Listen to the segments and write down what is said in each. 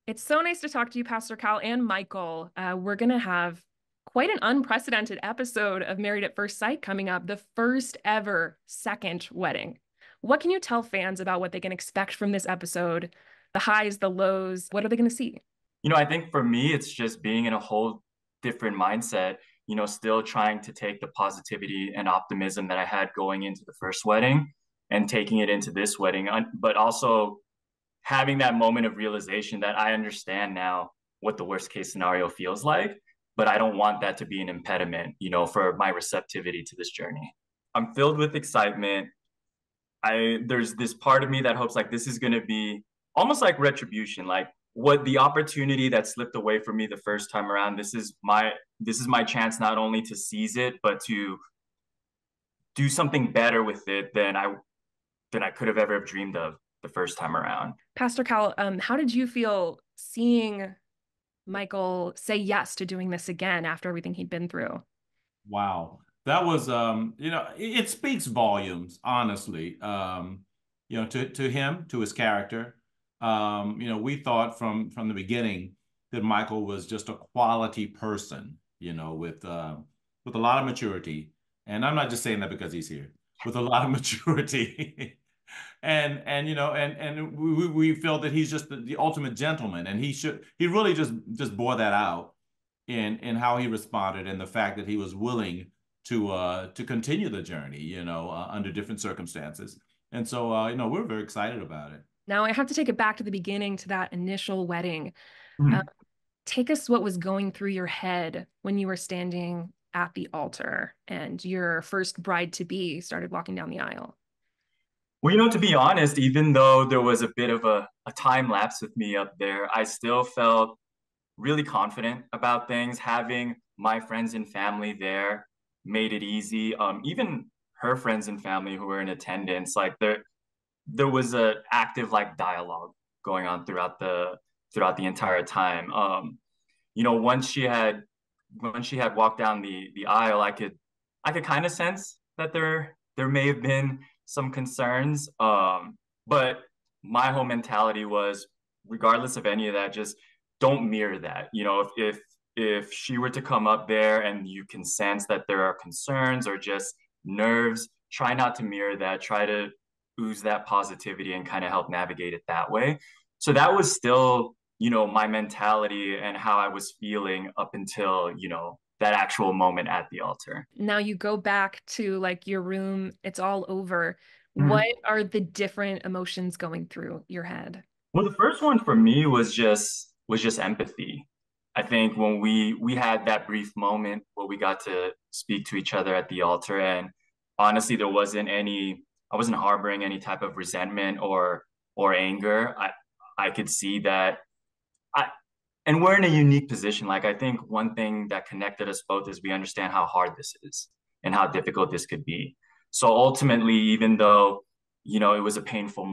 It's so nice to talk to you, Pastor Cal and Michael. We're going to have quite an unprecedented episode of Married at First Sight coming up, the first ever second wedding. What can you tell fans about what they can expect from this episode? The highs, the lows, what are they going to see? I think for me, it's just being in a whole different mindset, still trying to take the positivity and optimism that I had going into the first wedding and taking it into this wedding, but also having that moment of realization that I understand now what the worst case scenario feels like, but I don't want that to be an impediment, for my receptivity to this journey. I'm filled with excitement. There's this part of me that hopes like this is going to be almost like retribution, like what the opportunity that slipped away from me the first time around. This is my chance not only to seize it, but to do something better with it than I could have ever dreamed of the first time around. Pastor Cal, how did you feel seeing Michael say yes to doing this again after everything he'd been through? Wow. That was it speaks volumes, honestly. To him, to his character. We thought from the beginning that Michael was just a quality person, with a lot of maturity. And I'm not just saying that because he's here, with a lot of maturity. And we feel that he's just the ultimate gentleman, and he really just bore that out in how he responded, and the fact that he was willing to continue the journey, under different circumstances. And so we're very excited about it. Now I have to take it back to the beginning, to that initial wedding. Uh, Mhm. Take us what was going through your head when you were standing at the altar and your first bride to be started walking down the aisle. Well, to be honest, even though there was a bit of a time lapse with me up there, I still felt really confident about things. Having my friends and family there made it easy. Even her friends and family who were in attendance, like there was a active like dialogue going on throughout the entire time. Once she had walked down the aisle, I could kind of sense that there may have been some concerns. But my whole mentality was, regardless of any of that, just don't mirror that. If she were to come up there and you can sense that there are concerns or just nerves, try not to mirror that. Try to ooze that positivity and kind of help navigate it that way. So that was still, my mentality and how I was feeling up until, that actual moment at the altar. Now you go back to like your room, it's all over. What Mhm. are the different emotions going through your head? Well, the first one for me was just empathy. I think when we had that brief moment where we got to speak to each other at the altar, and honestly, I wasn't harboring any type of resentment or anger. I could see that I and we're in a unique position. Like I think one thing that connected us both is we understand how hard this is and how difficult this could be. So ultimately, even though, it was a painful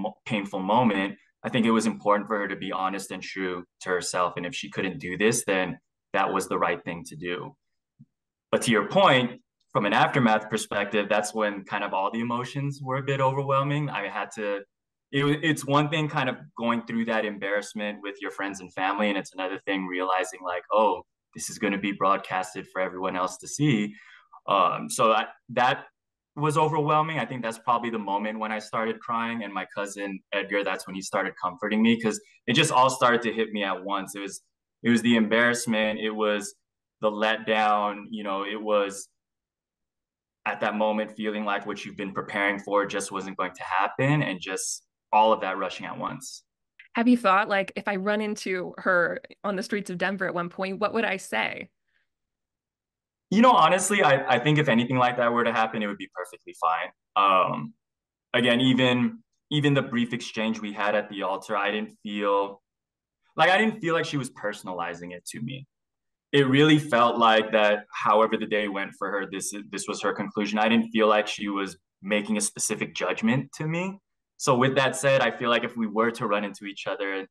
moment, I think it was important for her to be honest and true to herself. And if she couldn't do this, then that was the right thing to do. But to your point, from an aftermath perspective, that's when kind of all the emotions were a bit overwhelming. It's one thing kind of going through that embarrassment with your friends and family, and it's another thing realizing like, oh, this is going to be broadcasted for everyone else to see. So that was overwhelming. I think that's probably the moment when I started crying, and my cousin Edgar, that's when he started comforting me because it just all started to hit me at once. It was the embarrassment, it was the letdown, it was at that moment feeling like what you've been preparing for just wasn't going to happen, and just all of that rushing at once. Have you thought, like, if I run into her on the streets of Denver at one point, what would I say? Honestly, I think if anything like that were to happen, it would be perfectly fine. Again, even the brief exchange we had at the altar, I didn't feel like she was personalizing it to me. It really felt like that however the day went for her, this was her conclusion. I didn't feel like she was making a specific judgment to me. So with that said, I feel like if we were to run into each other,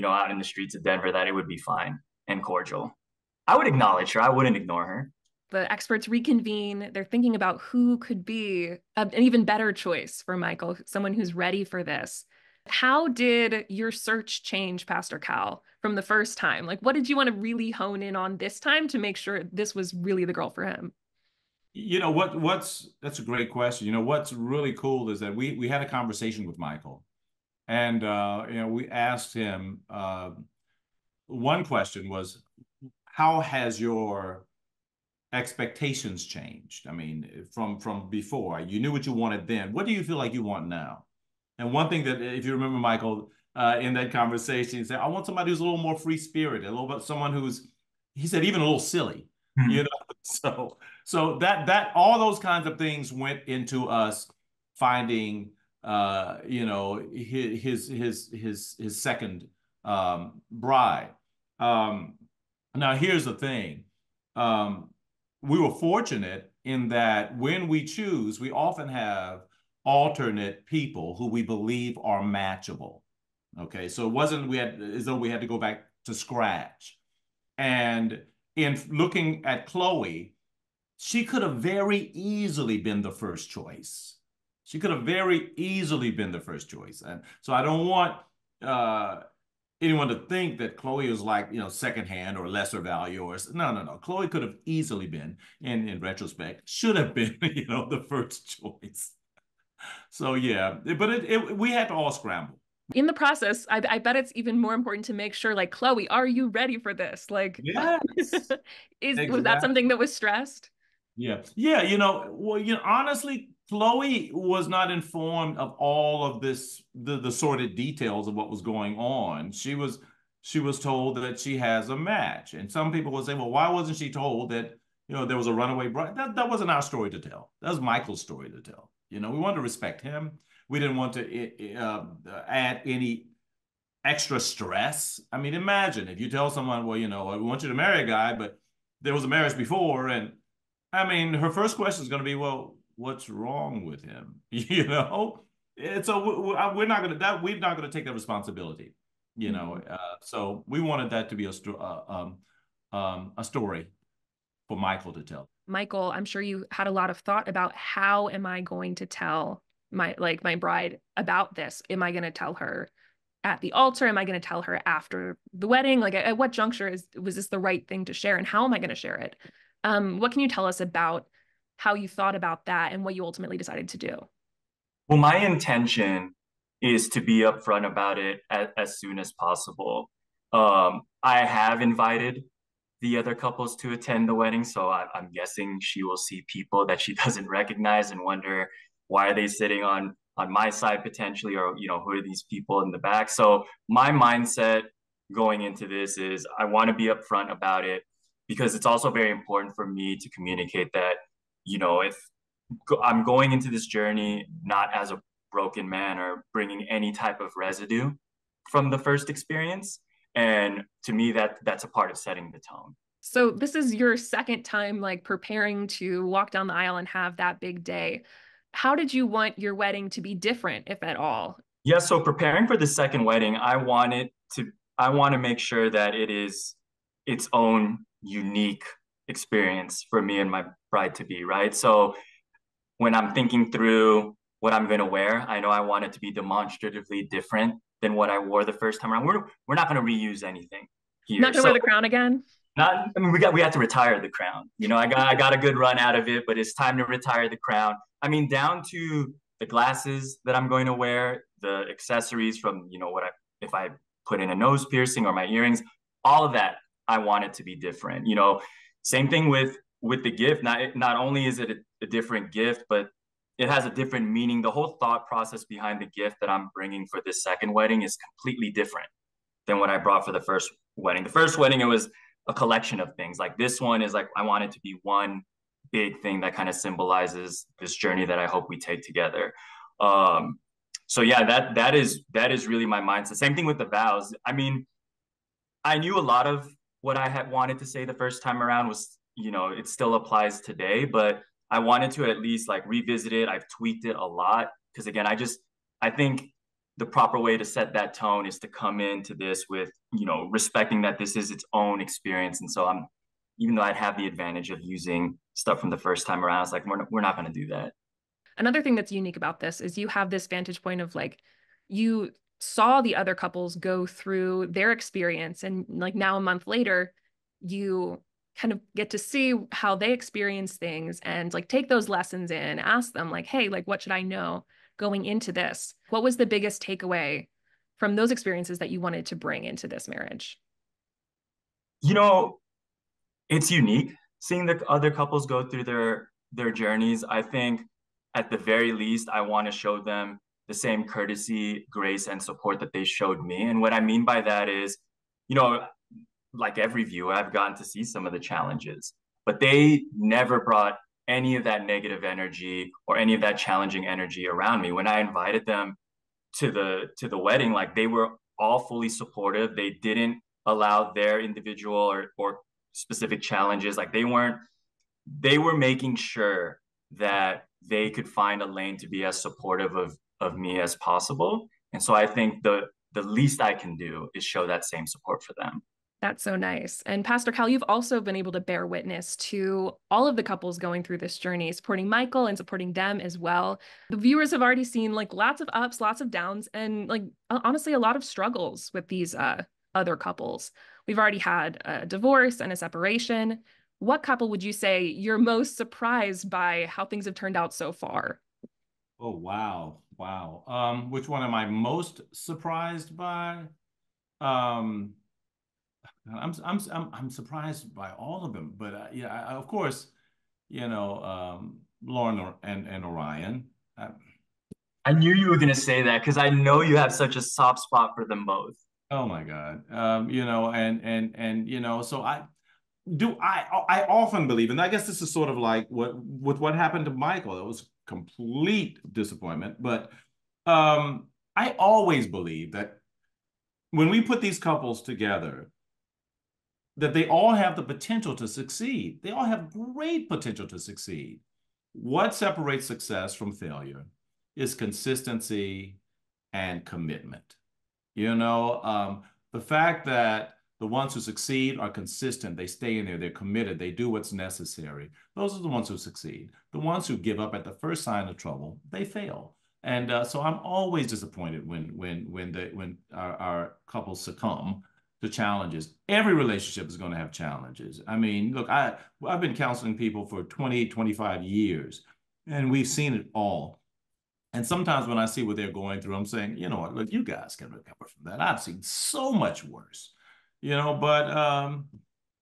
out in the streets of Denver, that it would be fine and cordial. I would acknowledge her. I wouldn't ignore her. The experts reconvene. They're thinking about who could be an even better choice for Michael, someone who's ready for this. How did your search change, Pastor Cal, from the first time? Like, what did you want to really hone in on this time to make sure this was really the girl for him? That's a great question. What's really cool is that we had a conversation with Michael, and we asked him, one question was, how has your expectations changed? I mean, from before, you knew what you wanted then. What do you feel like you want now? And one thing that, if you remember, Michael, in that conversation, he said, I want somebody who's a little more free spirited, a little bit, someone who's, he said, even a little silly, you know? So that all those kinds of things went into us finding, his second bride. Now, here's the thing. We were fortunate in that when we choose, we often have alternate people who we believe are matchable. Okay, so it wasn't as though we had to go back to scratch. And in looking at Chloe, she could have very easily been the first choice. She could have very easily been the first choice. And so I don't want anyone to think that Chloe was like, secondhand or lesser value or no. Chloe could have easily been, in retrospect, should have been, the first choice. So yeah, but we had to all scramble. In the process, I bet it's even more important to make sure, like, Chloe, are you ready for this? Like, yes, was that something that was stressed? Yeah. Honestly, Chloe was not informed of all of this, the sordid details of what was going on. She was told that she has a match. And some people would say, well, why wasn't she told that, there was a runaway bride? That wasn't our story to tell. That was Michael's story to tell. We wanted to respect him. We didn't want to add any extra stress. I mean, imagine if you tell someone, well, I want you to marry a guy, but there was a marriage before, and I mean, her first question is going to be, well, what's wrong with him? And so we're not going to take that responsibility. So we wanted that to be a story for Michael to tell. Michael, I'm sure you had a lot of thought about, how am I going to tell my bride about this? Am I going to tell her at the altar? Am I going to tell her after the wedding? Like, at what juncture was this the right thing to share, and how am I going to share it? What can you tell us about how you thought about that and what you ultimately decided to do? Well, my intention is to be upfront about it as soon as possible. I have invited the other couples to attend the wedding, so I'm guessing she will see people that she doesn't recognize and wonder, why are they sitting on my side potentially, or who are these people in the back? So my mindset going into this is, I want to be upfront about it, because it's also very important for me to communicate that, if I'm going into this journey not as a broken man or bringing any type of residue from the first experience. And to me, that's a part of setting the tone. So this is your second time, like, preparing to walk down the aisle and have that big day. How did you want your wedding to be different, if at all? Yeah, so preparing for the second wedding, I want to make sure that it is its own unique experience for me and my bride to be, right? So when I'm thinking through what I'm going to wear, I know I want it to be demonstratively different than what I wore the first time around. We're not going to reuse anything here. Not going to wear the crown again? I mean, we have to retire the crown. I got a good run out of it, but it's time to retire the crown. I mean, down to the glasses that I'm going to wear, the accessories from, if I put in a nose piercing or my earrings, all of that, I want it to be different. Same thing with the gift. Not only is it a different gift, but it has a different meaning. The whole thought process behind the gift that I'm bringing for this second wedding is completely different than what I brought for the first wedding. The first wedding, it was a collection of things. Like, this one is like, I want it to be one big thing that kind of symbolizes this journey that I hope we take together. So yeah, that is really my mindset. Same thing with the vows. I mean, I knew a lot of what I had wanted to say the first time around was, it still applies today, but I wanted to at least like revisit it. I've tweaked it a lot because, again, I think the proper way to set that tone is to come into this with, respecting that this is its own experience. And so even though I'd have the advantage of using stuff from the first time around, it's like, we're not going to do that. Another thing that's unique about this is you have this vantage point of, like, you saw the other couples go through their experience, and like now a month later, you kind of get to see how they experience things and like take those lessons in, ask them like, hey, like what should I know going into this? What was the biggest takeaway from those experiences that you wanted to bring into this marriage? You know, it's unique seeing the other couples go through their journeys. I think at the very least, I want to show them the same courtesy, grace, and support that they showed me. And what I mean by that is, you know, like every viewer, I've gotten to see some of the challenges, but they never brought any of that negative energy or any of that challenging energy around me. When I invited them to the wedding, like they were all fully supportive. They didn't allow their individual or specific challenges. Like they were making sure that they could find a lane to be as supportive of me as possible. And so I think the least I can do is show that same support for them. That's so nice. And Pastor Cal, you've also been able to bear witness to all of the couples going through this journey, supporting Michael and supporting them as well. The viewers have already seen like lots of ups, lots of downs, and like honestly, a lot of struggles with these other couples. We've already had a divorce and a separation. What couple would you say you're most surprised by how things have turned out so far? Oh, wow. Wow. Which one am I most surprised by? Um, I'm surprised by all of them, but yeah, of course, Lauren and Orion. I knew you were going to say that because I know you have such a soft spot for them both. Oh my God. So I often believe, and I guess this is sort of like what happened to Michael. It was complete disappointment, but I always believe that when we put these couples together, that they all have the potential to succeed. They all have great potential to succeed. What separates success from failure is consistency and commitment. The fact that the ones who succeed are consistent, they stay in there, they're committed, they do what's necessary. Those are the ones who succeed. The ones who give up at the first sign of trouble, they fail. And so I'm always disappointed when our couples succumb to challenges. Every relationship is going to have challenges. I mean, look, I've been counseling people for 20, 25 years, and we've seen it all. And sometimes when I see what they're going through, I'm saying, you know what, look, you guys can recover from that. I've seen so much worse, but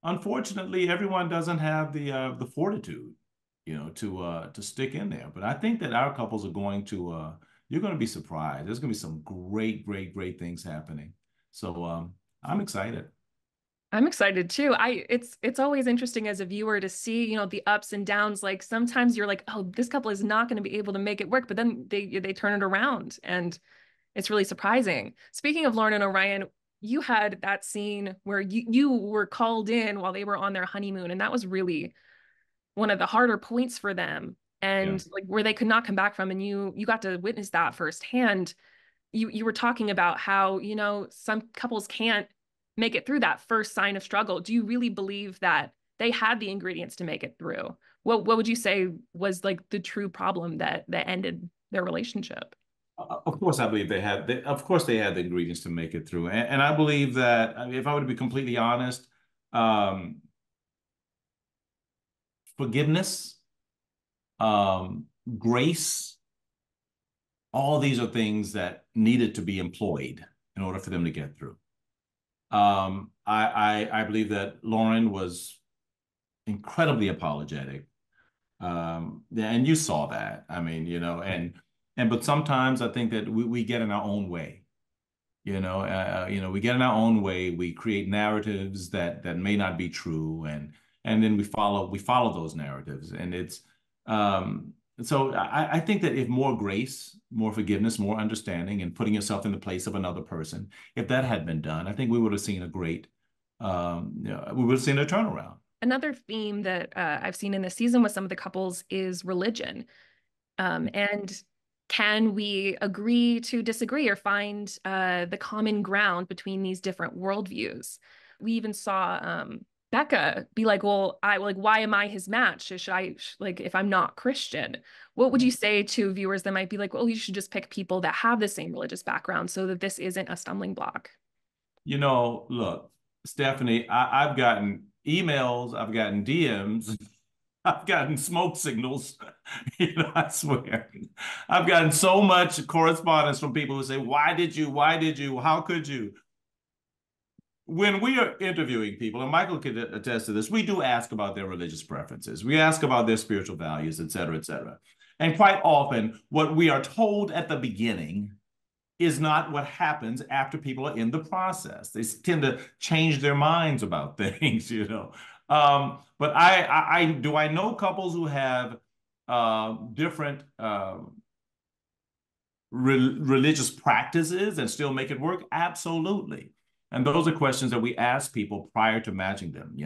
unfortunately, everyone doesn't have the fortitude, to stick in there. But I think that our couples are going to you're going to be surprised. There's going to be some great, great, great things happening. So I'm excited. I'm excited too. It's always interesting as a viewer to see, the ups and downs. Like sometimes you're like, oh, this couple is not going to be able to make it work, but then they turn it around and it's really surprising. Speaking of Lauren and Orion, you had that scene where you were called in while they were on their honeymoon, and that was really one of the harder points for them, Yeah. and like where they could not come back from, and you got to witness that firsthand. You were talking about how, some couples can't make it through that first sign of struggle. Do you really believe that they had the ingredients to make it through? What would you say was like the true problem that ended their relationship? Of course, I believe of course, they had the ingredients to make it through. And I believe that, I mean, if I were to be completely honest, um, forgiveness, grace, all these are things that needed to be employed in order for them to get through. I believe that Lauren was incredibly apologetic. And you saw that. I mean, but sometimes I think that we get in our own way. We get in our own way. We create narratives that may not be true, and then we follow those narratives, and it's so I think that if more grace, more forgiveness, more understanding, and putting yourself in the place of another person, if that had been done, I think we would have seen we would have seen a turnaround. Another theme that I've seen in this season with some of the couples is religion. And can we agree to disagree or find the common ground between these different worldviews? We even saw Becca be like, well, I like, why am I his match? Should I like, if I'm not Christian? What would you say to viewers that might be like, well, you should just pick people that have the same religious background so that this isn't a stumbling block? Look, Stephanie, I've gotten emails, I've gotten DMs, I've gotten smoke signals. I swear. I've gotten so much correspondence from people who say, why did you? Why did you? How could you? When we are interviewing people, and Michael could attest to this, we do ask about their religious preferences. We ask about their spiritual values, et cetera, et cetera. And quite often, what we are told at the beginning is not what happens after people are in the process. They tend to change their minds about things. But I know couples who have different religious practices and still make it work? Absolutely. And those are questions that we ask people prior to matching them.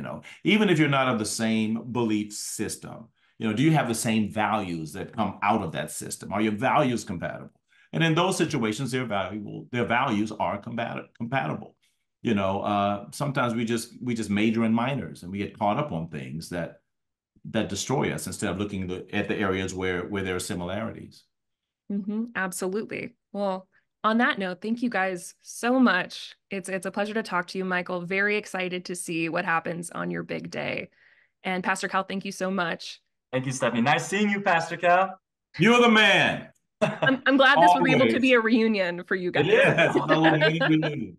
Even if you're not of the same belief system, do you have the same values that come out of that system? Are your values compatible? And in those situations, their values are compatible. Sometimes we just major in minors and we get caught up on things that destroy us instead of looking at the areas where there are similarities. Absolutely. Well, on that note, thank you guys so much. It's a pleasure to talk to you, Michael. Very excited to see what happens on your big day. And Pastor Cal, thank you so much. Thank you, Stephanie. Nice seeing you, Pastor Cal. You're the man. I'm glad this was able to be a reunion for you guys. It is. It's a little mini reunion.